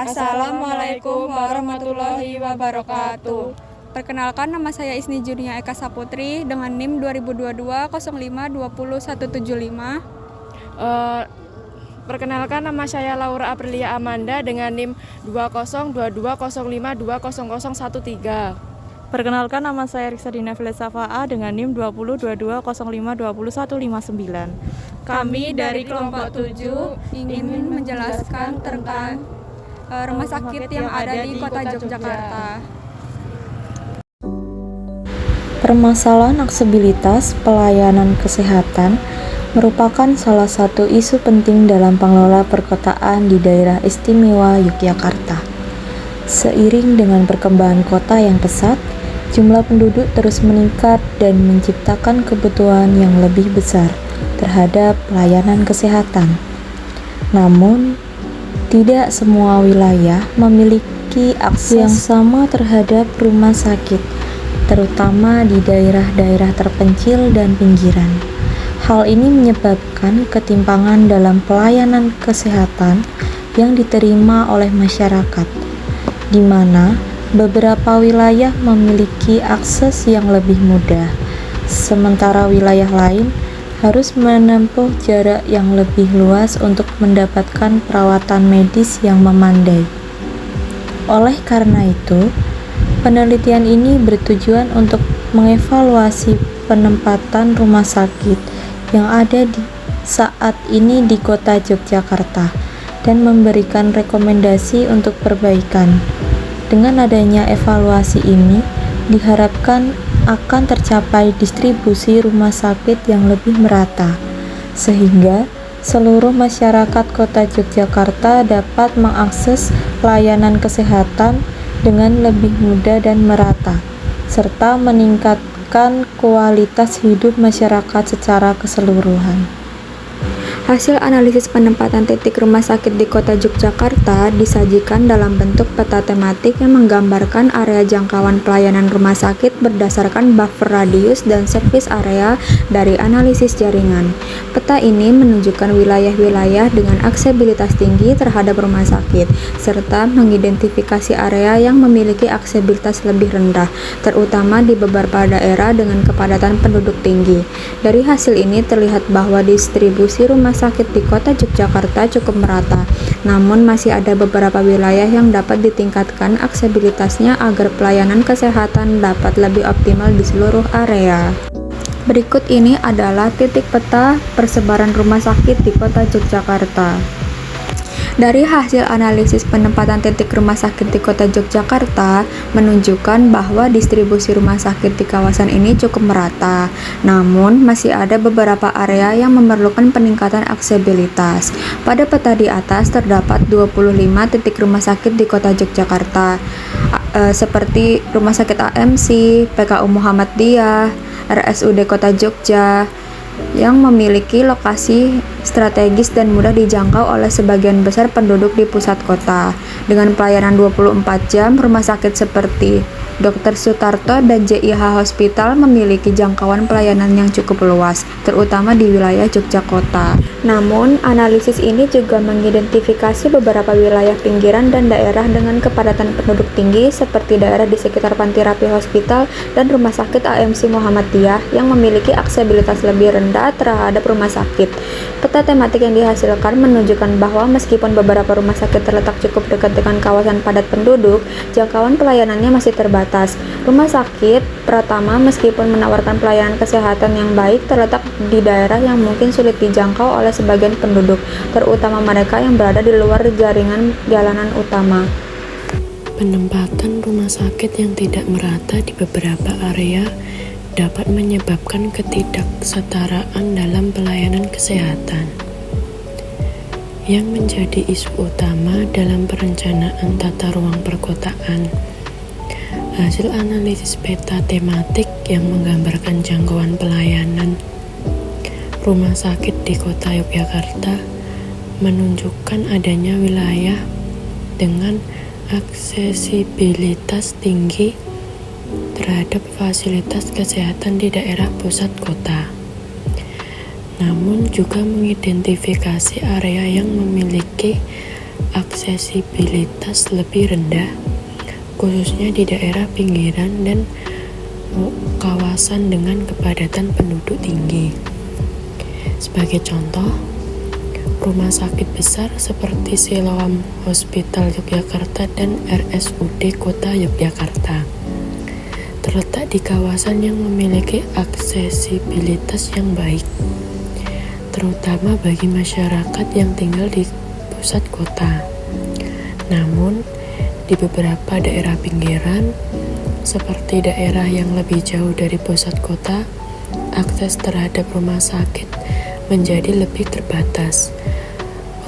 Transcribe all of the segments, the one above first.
Assalamualaikum warahmatullahi wabarakatuh. Perkenalkan, nama saya Isni Junia Eka Saputri dengan NIM 2022-05-20-175. Perkenalkan, nama saya Laura Aprilia Amanda dengan NIM 2022-05-20-0013. Perkenalkan, nama saya Riksa Dina Filsafaa dengan NIM 2022-05-20-159. Kami dari kelompok 7 ingin menjelaskan tentang rumah sakit yang ada di Kota Yogyakarta. Permasalahan aksesibilitas pelayanan kesehatan merupakan salah satu isu penting dalam pengelola perkotaan di daerah istimewa Yogyakarta. Seiring dengan perkembangan kota yang pesat, jumlah penduduk terus meningkat dan menciptakan kebutuhan yang lebih besar terhadap pelayanan kesehatan. Namun, tidak semua wilayah memiliki akses yang sama terhadap rumah sakit, terutama di daerah-daerah terpencil dan pinggiran. Hal ini menyebabkan ketimpangan dalam pelayanan kesehatan yang diterima oleh masyarakat, di mana beberapa wilayah memiliki akses yang lebih mudah, sementara wilayah lain harus menempuh jarak yang lebih luas untuk mendapatkan perawatan medis yang memadai. Oleh karena itu, penelitian ini bertujuan untuk mengevaluasi penempatan rumah sakit yang ada saat ini di Kota Yogyakarta dan memberikan rekomendasi untuk perbaikan. Dengan adanya evaluasi ini, diharapkan akan tercapai distribusi rumah sakit yang lebih merata, sehingga seluruh masyarakat Kota Yogyakarta dapat mengakses layanan kesehatan dengan lebih mudah dan merata, serta meningkatkan kualitas hidup masyarakat secara keseluruhan. Hasil analisis penempatan titik rumah sakit di Kota Yogyakarta disajikan dalam bentuk peta tematik yang menggambarkan area jangkauan pelayanan rumah sakit berdasarkan buffer radius dan service area dari analisis jaringan. Peta ini menunjukkan wilayah-wilayah dengan aksesibilitas tinggi terhadap rumah sakit, serta mengidentifikasi area yang memiliki aksesibilitas lebih rendah, terutama di beberapa daerah dengan kepadatan penduduk tinggi. Dari hasil ini terlihat bahwa distribusi rumah sakit di Kota Yogyakarta cukup merata, namun masih ada beberapa wilayah yang dapat ditingkatkan aksesibilitasnya agar pelayanan kesehatan dapat lebih optimal di seluruh area. Berikut ini adalah titik peta persebaran rumah sakit di Kota Yogyakarta. Dari hasil analisis penempatan titik rumah sakit di Kota Yogyakarta menunjukkan bahwa distribusi rumah sakit di kawasan ini cukup merata, namun masih ada beberapa area yang memerlukan peningkatan aksesibilitas. Pada peta di atas terdapat 25 titik rumah sakit di Kota Yogyakarta, seperti Rumah Sakit AMC, PKU Muhammadiyah, RSUD Kota Jogja, yang memiliki lokasi strategis dan mudah dijangkau oleh sebagian besar penduduk di pusat kota. Dengan pelayanan 24 jam, rumah sakit seperti Dr. Sutarto dan JIH Hospital memiliki jangkauan pelayanan yang cukup luas, terutama di wilayah Yogyakarta. Namun, analisis ini juga mengidentifikasi beberapa wilayah pinggiran dan daerah dengan kepadatan penduduk tinggi seperti daerah di sekitar Panti Rapi Hospital dan Rumah Sakit AMC Muhammadiyah yang memiliki aksesibilitas lebih rendah terhadap rumah sakit. Peta tematik yang dihasilkan menunjukkan bahwa meskipun beberapa rumah sakit terletak cukup dekat dengan kawasan padat penduduk, jangkauan pelayanannya masih terbatas. Rumah sakit Pratama meskipun menawarkan pelayanan kesehatan yang baik terletak di daerah yang mungkin sulit dijangkau oleh sebagian penduduk, terutama mereka yang berada di luar jaringan jalanan utama. Penempatan rumah sakit yang tidak merata di beberapa area dapat menyebabkan ketidaksetaraan dalam pelayanan kesehatan. Yang menjadi isu utama dalam perencanaan tata ruang perkotaan, hasil analisis peta tematik yang menggambarkan jangkauan pelayanan rumah sakit di Kota Yogyakarta menunjukkan adanya wilayah dengan aksesibilitas tinggi terhadap fasilitas kesehatan di daerah pusat kota. Namun juga mengidentifikasi area yang memiliki aksesibilitas lebih rendah, khususnya di daerah pinggiran dan kawasan dengan kepadatan penduduk tinggi. Sebagai contoh, rumah sakit besar seperti Siloam Hospital Yogyakarta dan RSUD Kota Yogyakarta terletak di kawasan yang memiliki aksesibilitas yang baik, terutama bagi masyarakat yang tinggal di pusat kota. Namun, di beberapa daerah pinggiran, seperti daerah yang lebih jauh dari pusat kota, akses terhadap rumah sakit menjadi lebih terbatas.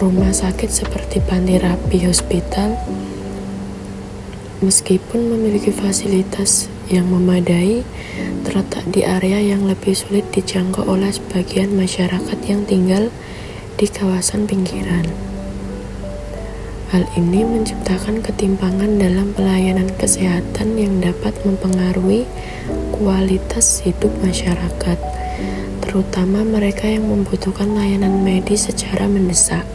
Rumah sakit seperti Panti Rapih Hospital, meskipun memiliki fasilitas yang memadai, terletak di area yang lebih sulit dijangkau oleh sebagian masyarakat yang tinggal di kawasan pinggiran. Hal ini menciptakan ketimpangan dalam pelayanan kesehatan yang dapat mempengaruhi kualitas hidup masyarakat, terutama mereka yang membutuhkan layanan medis secara mendesak.